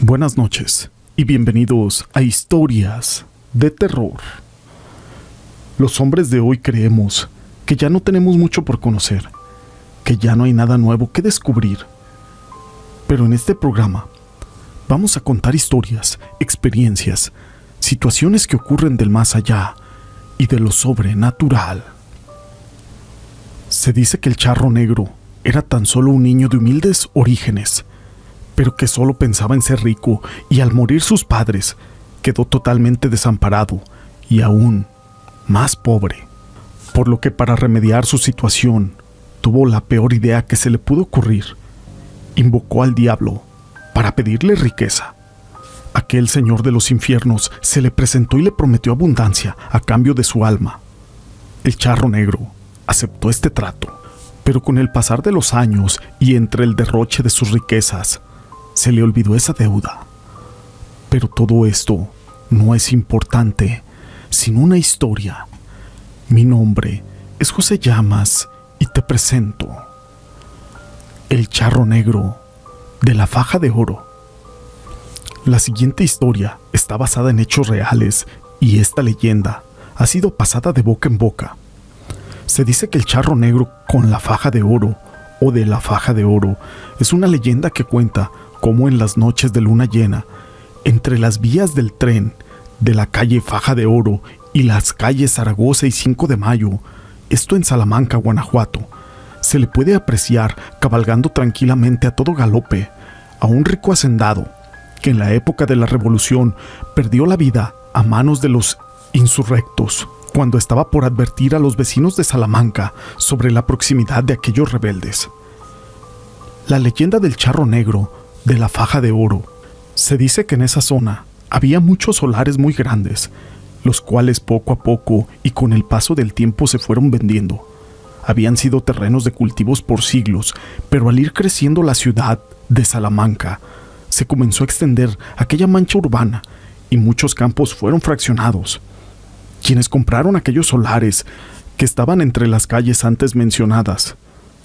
Buenas noches y bienvenidos a Historias de Terror. Los hombres de hoy creemos que ya no tenemos mucho por conocer, que ya no hay nada nuevo que descubrir. Pero en este programa vamos a contar historias, experiencias, situaciones que ocurren del más allá y de lo sobrenatural. Se dice que el Charro Negro era tan solo un niño de humildes orígenes, pero que solo pensaba en ser rico, y al morir sus padres quedó totalmente desamparado y aún más pobre, por lo que para remediar su situación tuvo la peor idea que se le pudo ocurrir. Invocó al diablo para pedirle riqueza. Aquel señor de los infiernos se le presentó y le prometió abundancia a cambio de su alma. El Charro Negro aceptó este trato, pero con el pasar de los años y entre el derroche de sus riquezas, se le olvidó esa deuda. Pero todo esto no es importante sin una historia. Mi nombre es José Llamas y te presento El Charro Negro de la Faja de Oro. La siguiente historia está basada en hechos reales y esta leyenda ha sido pasada de boca en boca. Se dice que el Charro Negro con la Faja de Oro o de la Faja de Oro es una leyenda que cuenta cómo en las noches de luna llena, entre las vías del tren de la calle Faja de Oro y las calles Zaragoza y 5 de Mayo, esto en Salamanca, Guanajuato, se le puede apreciar cabalgando tranquilamente a todo galope a un rico hacendado que en la época de la Revolución perdió la vida a manos de los insurrectos cuando estaba por advertir a los vecinos de Salamanca sobre la proximidad de aquellos rebeldes. La leyenda del Charro Negro de la Faja de Oro. Se dice que en esa zona había muchos solares muy grandes, los cuales poco a poco y con el paso del tiempo se fueron vendiendo. Habían sido terrenos de cultivos por siglos, pero al ir creciendo la ciudad de Salamanca, se comenzó a extender aquella mancha urbana y muchos campos fueron fraccionados. Quienes compraron aquellos solares que estaban entre las calles antes mencionadas,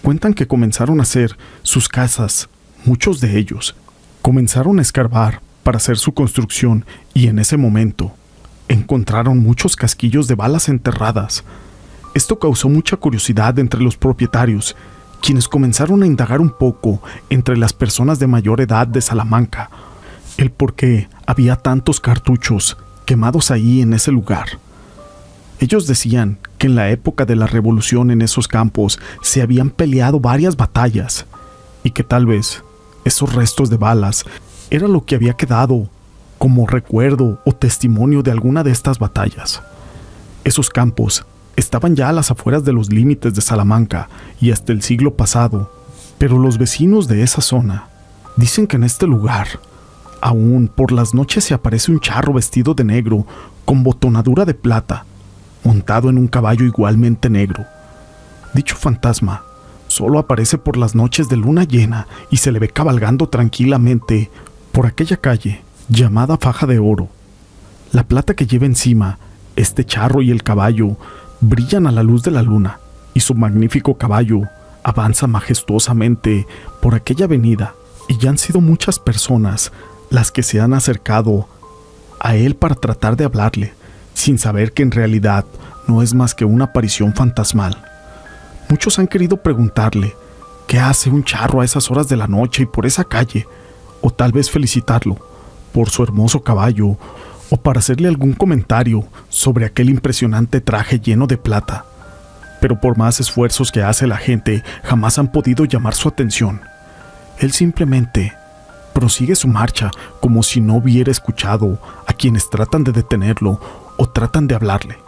cuentan que comenzaron a hacer sus casas. Muchos de ellos comenzaron a escarbar para hacer su construcción y en ese momento encontraron muchos casquillos de balas enterradas. Esto causó mucha curiosidad entre los propietarios, quienes comenzaron a indagar un poco entre las personas de mayor edad de Salamanca, el por qué había tantos cartuchos quemados ahí en ese lugar. Ellos decían que en la época de la Revolución en esos campos se habían peleado varias batallas y que tal vez esos restos de balas era lo que había quedado como recuerdo o testimonio de alguna de estas batallas. Esos campos estaban ya a las afueras de los límites de Salamanca y hasta el siglo pasado, pero los vecinos de esa zona dicen que en este lugar aún por las noches se aparece un charro vestido de negro con botonadura de plata, montado en un caballo igualmente negro. Dicho fantasma solo aparece por las noches de luna llena y se le ve cabalgando tranquilamente por aquella calle llamada Faja de Oro. La plata que lleva encima este charro y el caballo brillan a la luz de la luna y su magnífico caballo avanza majestuosamente por aquella avenida y ya han sido muchas personas las que se han acercado a él para tratar de hablarle, sin saber que en realidad no es más que una aparición fantasmal. Muchos han querido preguntarle qué hace un charro a esas horas de la noche y por esa calle, o tal vez felicitarlo por su hermoso caballo, o para hacerle algún comentario sobre aquel impresionante traje lleno de plata. Pero por más esfuerzos que hace la gente, jamás han podido llamar su atención. Él simplemente prosigue su marcha como si no hubiera escuchado a quienes tratan de detenerlo o tratan de hablarle.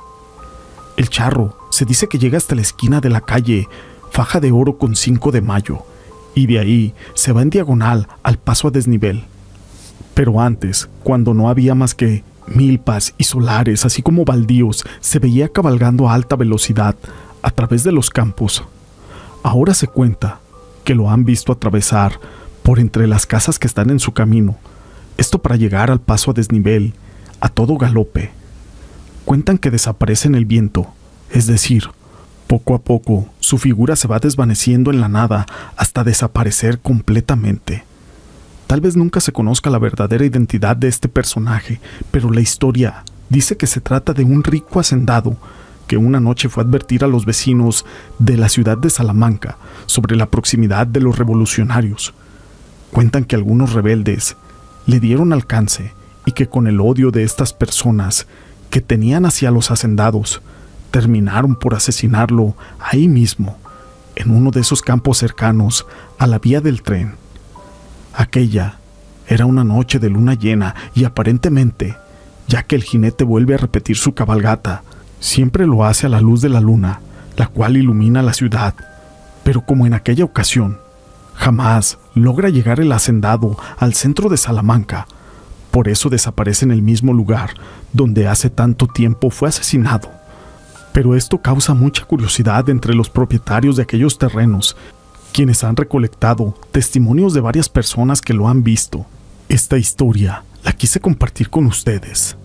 El charro se dice que llega hasta la esquina de la calle Faja de Oro con 5 de Mayo y de ahí se va en diagonal al paso a desnivel. Pero antes, cuando no había más que milpas y solares, así como baldíos, se veía cabalgando a alta velocidad a través de los campos. Ahora se cuenta que lo han visto atravesar por entre las casas que están en su camino, esto para llegar al paso a desnivel, a todo galope. Cuentan que desaparece en el viento, es decir, poco a poco su figura se va desvaneciendo en la nada hasta desaparecer completamente. Tal vez nunca se conozca la verdadera identidad de este personaje, pero la historia dice que se trata de un rico hacendado que una noche fue a advertir a los vecinos de la ciudad de Salamanca sobre la proximidad de los revolucionarios. Cuentan que algunos rebeldes le dieron alcance y que con el odio de estas personas que tenían hacia los hacendados, terminaron por asesinarlo ahí mismo, en uno de esos campos cercanos a la vía del tren. Aquella era una noche de luna llena y aparentemente, ya que el jinete vuelve a repetir su cabalgata, siempre lo hace a la luz de la luna, la cual ilumina la ciudad, pero como en aquella ocasión, jamás logra llegar el hacendado al centro de Salamanca. Por eso desaparece en el mismo lugar donde hace tanto tiempo fue asesinado. Pero esto causa mucha curiosidad entre los propietarios de aquellos terrenos, quienes han recolectado testimonios de varias personas que lo han visto. Esta historia la quise compartir con ustedes,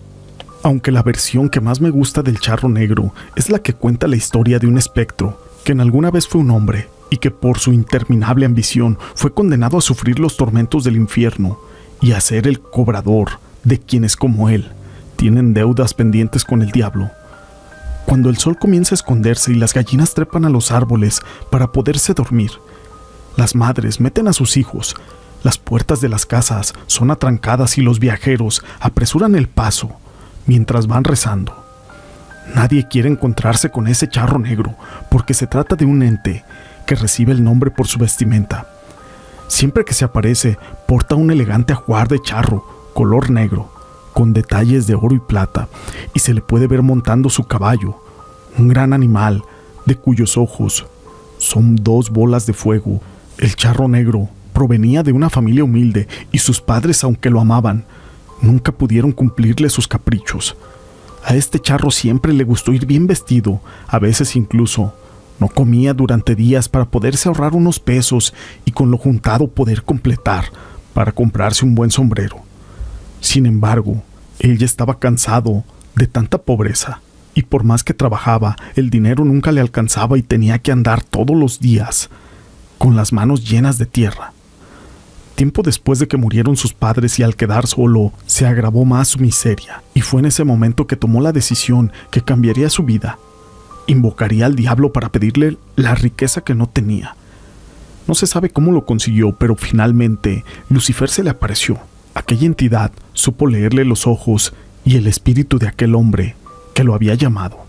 aunque la versión que más me gusta del charro negro es la que cuenta la historia de un espectro que en alguna vez fue un hombre y que por su interminable ambición fue condenado a sufrir los tormentos del infierno y a ser el cobrador de quienes como él tienen deudas pendientes con el diablo. Cuando el sol comienza a esconderse y las gallinas trepan a los árboles para poderse dormir, las madres meten a sus hijos, las puertas de las casas son atrancadas y los viajeros apresuran el paso mientras van rezando. Nadie quiere encontrarse con ese charro negro porque se trata de un ente que recibe el nombre por su vestimenta. Siempre que se aparece, porta un elegante ajuar de charro, color negro, con detalles de oro y plata, y se le puede ver montando su caballo, un gran animal de cuyos ojos son 2 bolas de fuego. El charro negro provenía de una familia humilde y sus padres, aunque lo amaban, nunca pudieron cumplirle sus caprichos. A este charro siempre le gustó ir bien vestido, a veces incluso no comía durante días para poderse ahorrar unos pesos y con lo juntado poder completar para comprarse un buen sombrero. Sin embargo, él ya estaba cansado de tanta pobreza y por más que trabajaba, el dinero nunca le alcanzaba y tenía que andar todos los días con las manos llenas de tierra. Tiempo después de que murieron sus padres y al quedar solo, se agravó más su miseria, y fue en ese momento que tomó la decisión que cambiaría su vida. Invocaría al diablo para pedirle la riqueza que no tenía. No se sabe cómo lo consiguió, pero finalmente Lucifer se le apareció. Aquella entidad supo leerle los ojos y el espíritu de aquel hombre que lo había llamado.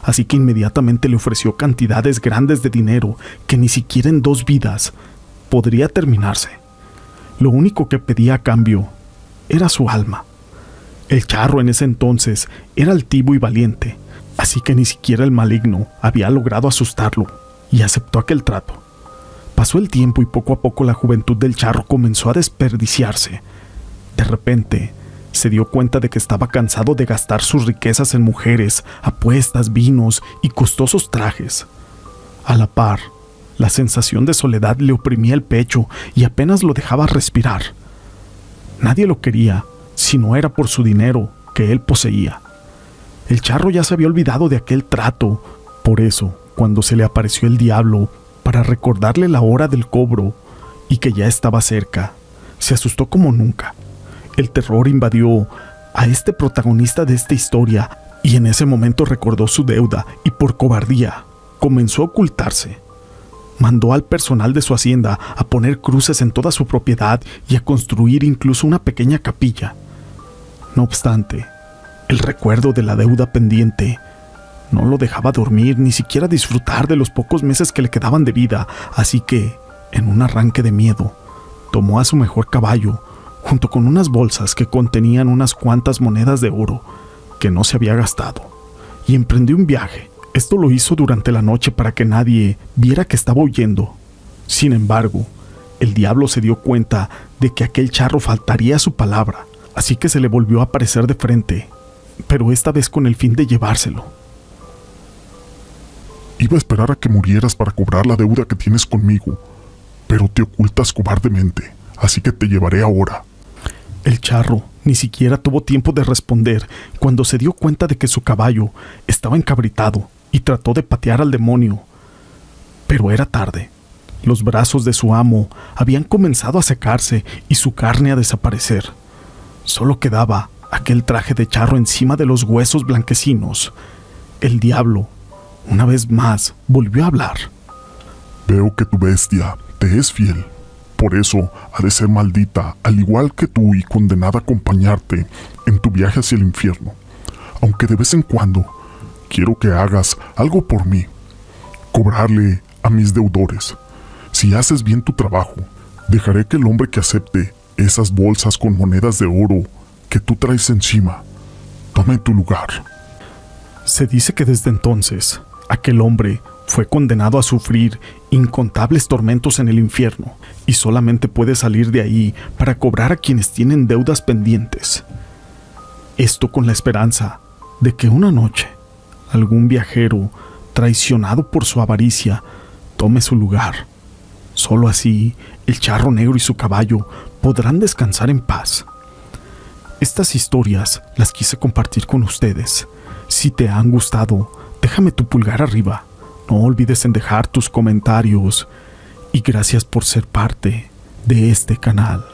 Así que inmediatamente le ofreció cantidades grandes de dinero que ni siquiera en 2 vidas podría terminarse. Lo único que pedía a cambio era su alma. El charro en ese entonces era altivo y valiente, así que ni siquiera el maligno había logrado asustarlo y aceptó aquel trato. Pasó el tiempo y poco a poco la juventud del charro comenzó a desperdiciarse. De repente, se dio cuenta de que estaba cansado de gastar sus riquezas en mujeres, apuestas, vinos y costosos trajes. A la par, la sensación de soledad le oprimía el pecho y apenas lo dejaba respirar. Nadie lo quería, si no era por su dinero que él poseía. El charro ya se había olvidado de aquel trato. Por eso, cuando se le apareció el diablo para recordarle la hora del cobro y que ya estaba cerca, se asustó como nunca. El terror invadió a este protagonista de esta historia y en ese momento recordó su deuda y por cobardía comenzó a ocultarse. Mandó al personal de su hacienda a poner cruces en toda su propiedad y a construir incluso una pequeña capilla. No obstante, el recuerdo de la deuda pendiente no lo dejaba dormir ni siquiera disfrutar de los pocos meses que le quedaban de vida, así que, en un arranque de miedo, tomó a su mejor caballo, junto con unas bolsas que contenían unas cuantas monedas de oro que no se había gastado, y emprendió un viaje. Esto lo hizo durante la noche para que nadie viera que estaba huyendo. Sin embargo, el diablo se dio cuenta de que aquel charro faltaría a su palabra, así que se le volvió a aparecer de frente, pero esta vez con el fin de llevárselo. Iba a esperar a que murieras para cobrar la deuda que tienes conmigo, pero te ocultas cobardemente, así que te llevaré ahora. El charro ni siquiera tuvo tiempo de responder cuando se dio cuenta de que su caballo estaba encabritado y trató de patear al demonio. Pero era tarde. Los brazos de su amo habían comenzado a secarse y su carne a desaparecer. Solo quedaba aquel traje de charro encima de los huesos blanquecinos. El diablo, una vez más, volvió a hablar. Veo que tu bestia te es fiel. Por eso ha de ser maldita, al igual que tú, y condenada a acompañarte en tu viaje hacia el infierno. Aunque de vez en cuando quiero que hagas algo por mí. Cobrarle a mis deudores. Si haces bien tu trabajo, dejaré que el hombre que acepte esas bolsas con monedas de oro que tú traes encima tome tu lugar. Se dice que desde entonces, aquel hombre fue condenado a sufrir incontables tormentos en el infierno y solamente puede salir de ahí para cobrar a quienes tienen deudas pendientes. Esto con la esperanza de que una noche algún viajero, traicionado por su avaricia, tome su lugar. Solo así, el charro negro y su caballo podrán descansar en paz. Estas historias las quise compartir con ustedes. Si te han gustado, déjame tu pulgar arriba. No olvides en dejar tus comentarios. Y gracias por ser parte de este canal.